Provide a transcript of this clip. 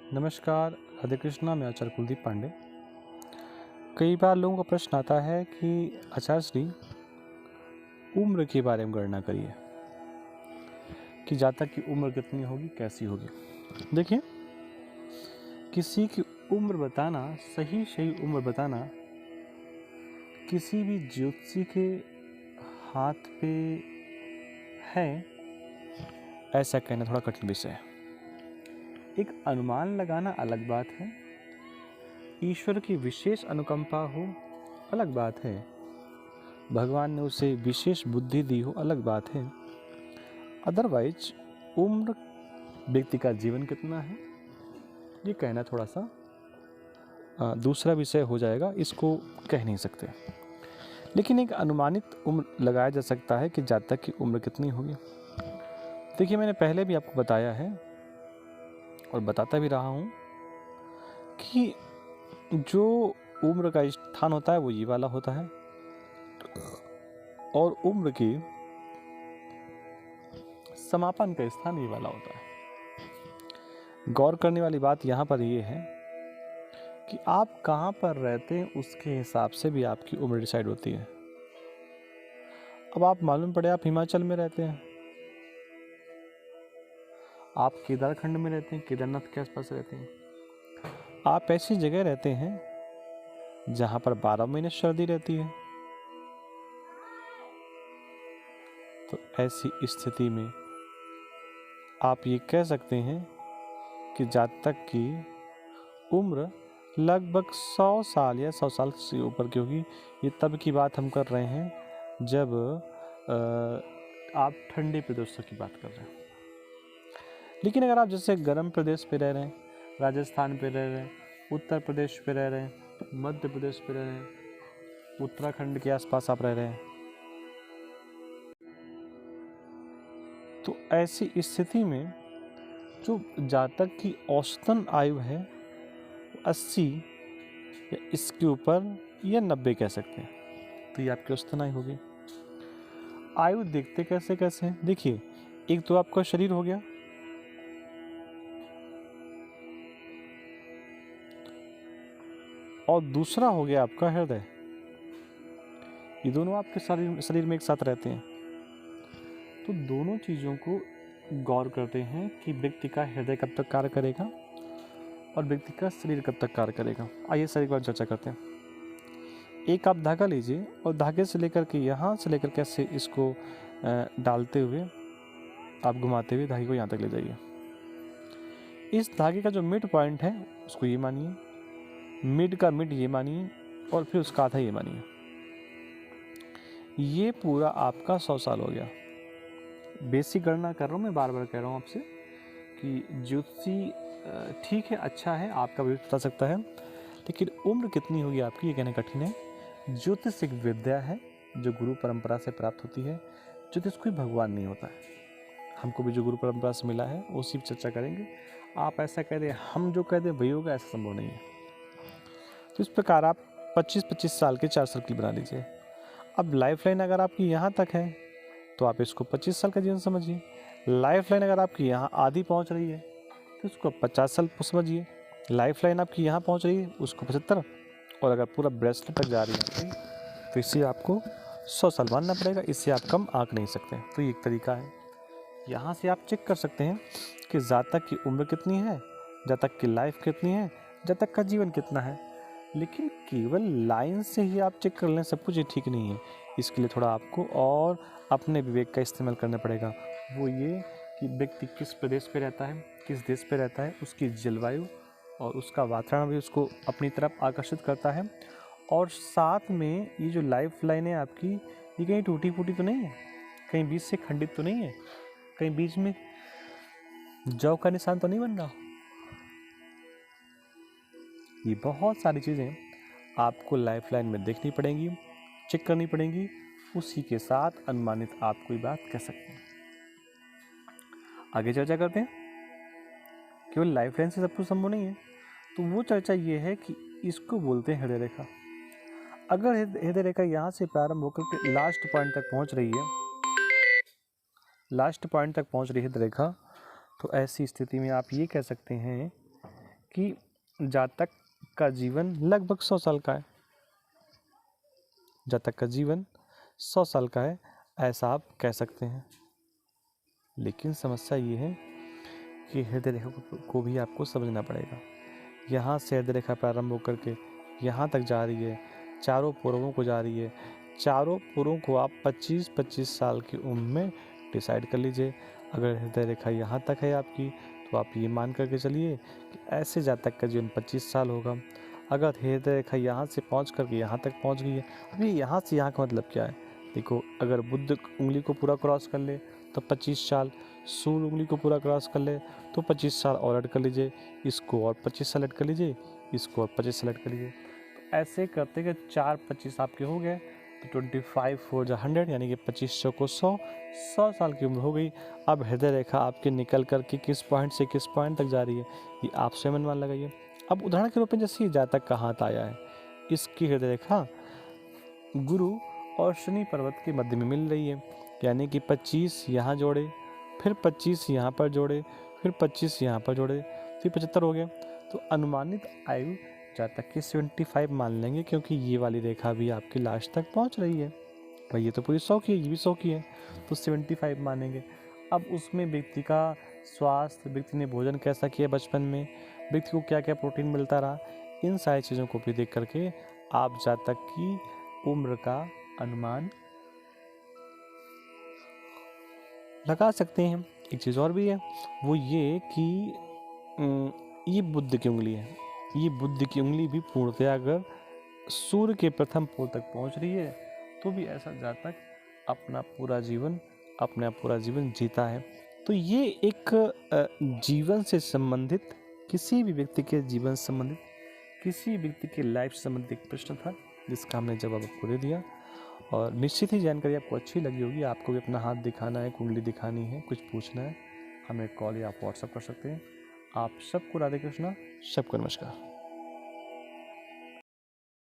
नमस्कार, राधे कृष्णा। मैं आचार्य कुलदीप पांडे। कई बार लोगों का प्रश्न आता है कि आचार्य श्री, उम्र के बारे में गणना करिए कि जातक की उम्र कितनी होगी, कैसी होगी। देखिए, किसी की उम्र बताना, सही उम्र बताना किसी भी ज्योतिषी के हाथ पे है, ऐसा कहना थोड़ा कठिन विषय है। एक अनुमान लगाना अलग बात है, ईश्वर की विशेष अनुकंपा हो अलग बात है, भगवान ने उसे विशेष बुद्धि दी हो अलग बात है। अदरवाइज उम्र, व्यक्ति का जीवन कितना है, ये कहना थोड़ा सा दूसरा विषय हो जाएगा, इसको कह नहीं सकते। लेकिन एक अनुमानित उम्र लगाया जा सकता है कि जातक की उम्र कितनी होगी। देखिए, मैंने पहले भी आपको बताया है और बताता भी रहा हूँ कि जो उम्र का स्थान होता है वो ये वाला होता है, और उम्र के समापन का स्थान ये वाला होता है। गौर करने वाली बात यहाँ पर ये है कि आप कहाँ पर रहते हैं, उसके हिसाब से भी आपकी उम्र डिसाइड होती है। अब आप मालूम पड़े आप हिमाचल में रहते हैं, आप केदारखंड में रहते हैं, केदारनाथ के आसपास रहते हैं, आप ऐसी जगह रहते हैं जहाँ पर 12 महीने सर्दी रहती है, तो ऐसी स्थिति में आप ये कह सकते हैं कि जातक की उम्र लगभग 100 साल या 100 साल से ऊपर की होगी। ये तब की बात हम कर रहे हैं जब आप ठंडे प्रदेशों की बात कर रहे हैं। लेकिन अगर आप जैसे गर्म प्रदेश पे रह रहे हैं, राजस्थान पे रह रहे हैं, उत्तर प्रदेश पे रह रहे हैं, मध्य प्रदेश पे रह रहे हैं, उत्तराखंड के आसपास आप रह रहे हैं, तो ऐसी स्थिति में जो जातक की औसतन आयु है 80 या इसके ऊपर या 90 कह सकते हैं, तो ये आपकी औसतन आयु होगी। आयु देखते कैसे कैसे हैं? देखिए, एक तो आपका शरीर हो गया, और दूसरा हो गया आपका हृदय। ये दोनों आपके शरीर में एक साथ रहते हैं। तो दोनों चीज़ों को गौर करते हैं कि व्यक्ति का हृदय कब तक कार्य करेगा और व्यक्ति का शरीर कब तक कार्य करेगा। आइए शरीर पर चर्चा करते हैं। एक आप धागा लीजिए और धागे से लेकर के यहाँ से लेकर कैसे इसको डालते हुए आप घुमाते हुए धागे को यहाँ तक ले जाइए। इस धागे का जो मिड पॉइंट है उसको ये मानिए, मिड का मिड ये मानिए, और फिर उसका आधा ये मानिए। ये पूरा आपका 100 साल हो गया। बेसिक गणना कर रहा हूँ मैं, बार बार कह रहा हूँ आपसे कि ज्योतिषी ठीक है, अच्छा है, आपका भी बता सकता है, लेकिन उम्र कितनी होगी आपकी ये कहना कठिन है। ज्योतिष एक विद्या है जो गुरु परंपरा से प्राप्त होती है। ज्योतिष कोई भगवान नहीं होता है, हमको भी जो गुरु परंपरा से मिला है उसी पर चर्चा करेंगे। आप ऐसा कह दें, हम जो कह दें वही होगा, ऐसा संभव नहीं है। तो इस प्रकार आप 25-25 साल के 4 सर्किल बना लीजिए। अब लाइफ लाइन अगर आपकी यहाँ तक है तो आप इसको 25 साल का जीवन समझिए। लाइफ लाइन अगर आपकी यहाँ आधी पहुँच रही है तो उसको 50 साल समझिए। लाइफ लाइन आपकी यहाँ पहुँच रही है उसको 75, और अगर पूरा ब्रेसलेट तक जा रही है तो इससे आपको 100 साल मानना पड़ेगा। इससे आप कम आंक नहीं सकते। तो ये एक तरीका है। यहाँ से आप चेक कर सकते हैं कि जातक की उम्र कितनी है, जातक की लाइफ कितनी है, जातक का जीवन कितना है। लेकिन केवल लाइन से ही आप चेक कर लें सब कुछ, ये ठीक नहीं है। इसके लिए थोड़ा आपको और अपने विवेक का इस्तेमाल करना पड़ेगा। वो ये कि व्यक्ति किस प्रदेश पे रहता है, किस देश पे रहता है, उसकी जलवायु और उसका वातावरण भी उसको अपनी तरफ आकर्षित करता है। और साथ में ये जो लाइफ लाइन है आपकी, ये कहीं टूटी फूटी तो नहीं है, कहीं बीच से खंडित तो नहीं है, कहीं बीच में जौ का निशान तो नहीं बन रहा। ये बहुत सारी चीज़ें आपको लाइफ लाइन में देखनी पड़ेंगी, चेक करनी पड़ेंगी। उसी के साथ अनुमानित आप कोई बात कह सकते हैं। आगे चर्चा करते हैं। केवल लाइफ लाइन से सब कुछ संभव नहीं है, तो वो चर्चा ये है कि इसको बोलते हैं हृदय रेखा। अगर हृदय रेखा यहाँ से प्रारंभ होकर के लास्ट पॉइंट तक पहुँच रही है हृदय रेखा, तो ऐसी स्थिति में आप ये कह सकते हैं कि जातक का जीवन लगभग 100 साल का है, जातक का जीवन 100 साल का है, ऐसा आप कह सकते हैं। लेकिन समस्या ये है कि हृदय रेखा को भी आपको समझना पड़ेगा। यहाँ से हृदय रेखा प्रारंभ होकर के यहाँ तक जा रही है, चारों पुरवों को जा रही है। चारों पुरों को आप 25-25 साल की उम्र में डिसाइड कर लीजिए। अगर हृदय रेखा यहाँ तक है आपकी, तो आप ये मान करके चलिए कि ऐसे जातक का जीवन 25 साल होगा। अगर हृदय रेखा यहाँ से पहुँच करके यहाँ तक पहुँच गई है, अभी यहाँ से यहाँ का मतलब क्या है? देखो, अगर बुध उंगली को पूरा क्रॉस कर ले तो 25 साल, सूर्य उंगली को पूरा क्रॉस कर ले तो 25 साल और ऐड कर लीजिए, इसको और 25 साल ऐड कर लीजिए, इसको और 25 साल ऐड कर लीजिए। तो ऐसे करते कि 4-25 आपके हो गए, तो 25 4 जा 100, यानी कि 25 को 100 साल की उम्र हो गई। अब हृदय रेखा आपके निकल करके किस पॉइंट से किस पॉइंट तक जा रही है, ये आप स्वयं अनुमान लगाइए। अब उदाहरण के रूप में जैसे ये जातक का हाथ आया है, इसकी हृदय रेखा गुरु और शनि पर्वत के मध्य में मिल रही है, यानी कि 25 यहाँ जोड़े, फिर 25 यहाँ पर जोड़े, फिर 25 यहाँ पर जोड़े, फिर 75 हो गया। तो अनुमानित आयु जातक की 75 मान लेंगे, क्योंकि ये वाली रेखा भी आपकी लास्ट तक पहुँच रही है। भाई ये तो पूरी 100 की है, ये भी 100 की है, तो 75 मानेंगे। अब उसमें व्यक्ति का स्वास्थ्य, व्यक्ति ने भोजन कैसा किया बचपन में, व्यक्ति को क्या क्या प्रोटीन मिलता रहा, इन सारी चीज़ों को भी देख करके आप जातक की उम्र का अनुमान लगा सकते हैं। एक चीज़ और भी है, वो ये कि ये बुध की उंगली है। ये बुध की उंगली भी पूर्णतया अगर सूर्य के प्रथम पोल तक पहुंच रही है, तो भी ऐसा जातक अपना पूरा जीवन जीता है। तो ये एक जीवन से संबंधित, किसी भी व्यक्ति के जीवन से संबंधित, किसी व्यक्ति के लाइफ से संबंधित एक प्रश्न था, जिसका हमने जवाब आपको दे दिया। और निश्चित ही जानकारी आपको अच्छी लगी होगी। आपको भी अपना हाथ दिखाना है, कुंडली दिखानी है, कुछ पूछना है, हमें कॉल या आप व्हाट्सएप कर सकते हैं। आप सबको राधे कृष्णा, सबको नमस्कार।